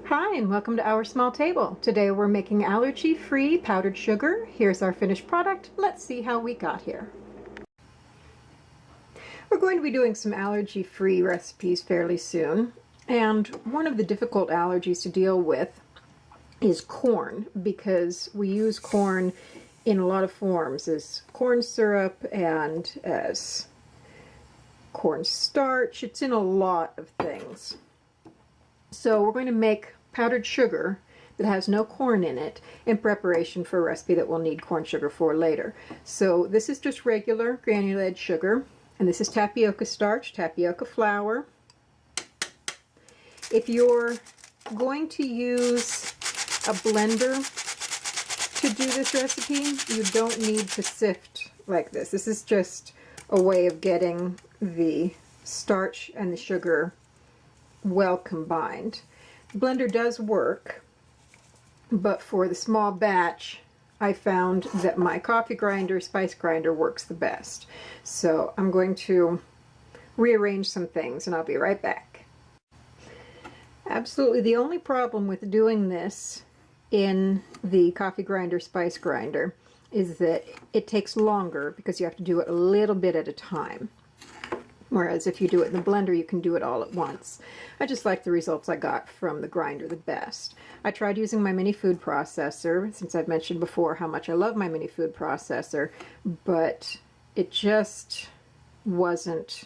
Hi, and welcome to Our Small Table. Today we're making allergy-free powdered sugar. Here's our finished product. Let's see how we got here. We're going to be doing some allergy-free recipes fairly soon, and one of the difficult allergies to deal with is corn, because we use corn in a lot of forms as corn syrup and as corn starch. It's in a lot of things. So we're going to make powdered sugar that has no corn in it in preparation for a recipe that we'll need corn sugar for later. So this is just regular granulated sugar, and this is tapioca starch, tapioca flour. If you're going to use a blender to do this recipe, you don't need to sift like this. This is just a way of getting the starch and the sugar well combined. The blender does work, but for the small batch I found that my coffee grinder, spice grinder works the best. So I'm going to rearrange some things and I'll be right back. Absolutely the only problem with doing this in the coffee grinder, spice grinder is that it takes longer because you have to do it a little bit at a time. Whereas if you do it in the blender, you can do it all at once. I just like the results I got from the grinder the best. I tried using my mini food processor, since I've mentioned before how much I love my mini food processor, but it just wasn't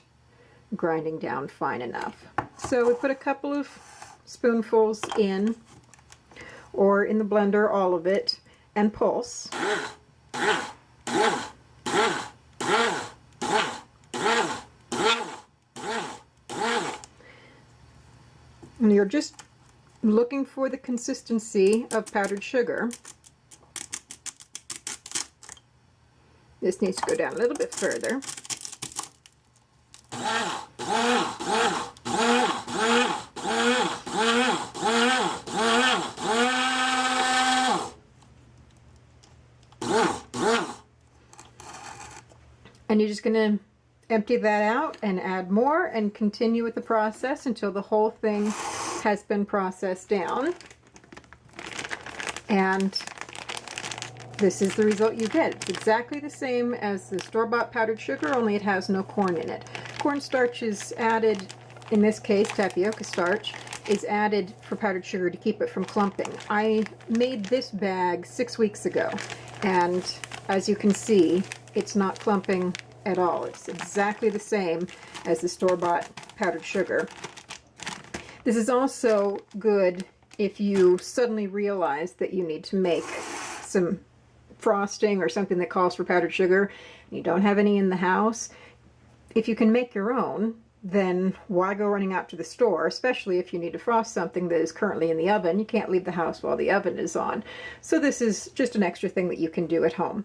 grinding down fine enough. So we put a couple of spoonfuls in, or in the blender, all of it, and pulse. And you're just looking for the consistency of powdered sugar. This needs to go down a little bit further. And you're just going to empty that out and add more and continue with the process until the whole thing has been processed down. And this is the result you get. It's exactly the same as the store-bought powdered sugar, only it has no corn in it. Cornstarch is added, in this case tapioca starch, is added for powdered sugar to keep it from clumping. I made this bag 6 weeks ago, and as you can see, it's not clumping at all. It's exactly the same as the store-bought powdered sugar. This is also good if you suddenly realize that you need to make some frosting or something that calls for powdered sugar and you don't have any in the house. If you can make your own, then why go running out to the store, especially if you need to frost something that is currently in the oven. You can't leave the house while the oven is on. So this is just an extra thing that you can do at home.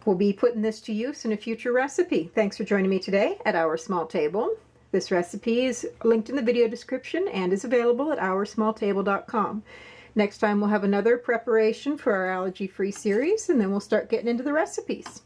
We'll be putting this to use in a future recipe. Thanks for joining me today at Our Small Table. This recipe is linked in the video description and is available at oursmalltable.com. Next time we'll have another preparation for our allergy-free series, and then we'll start getting into the recipes.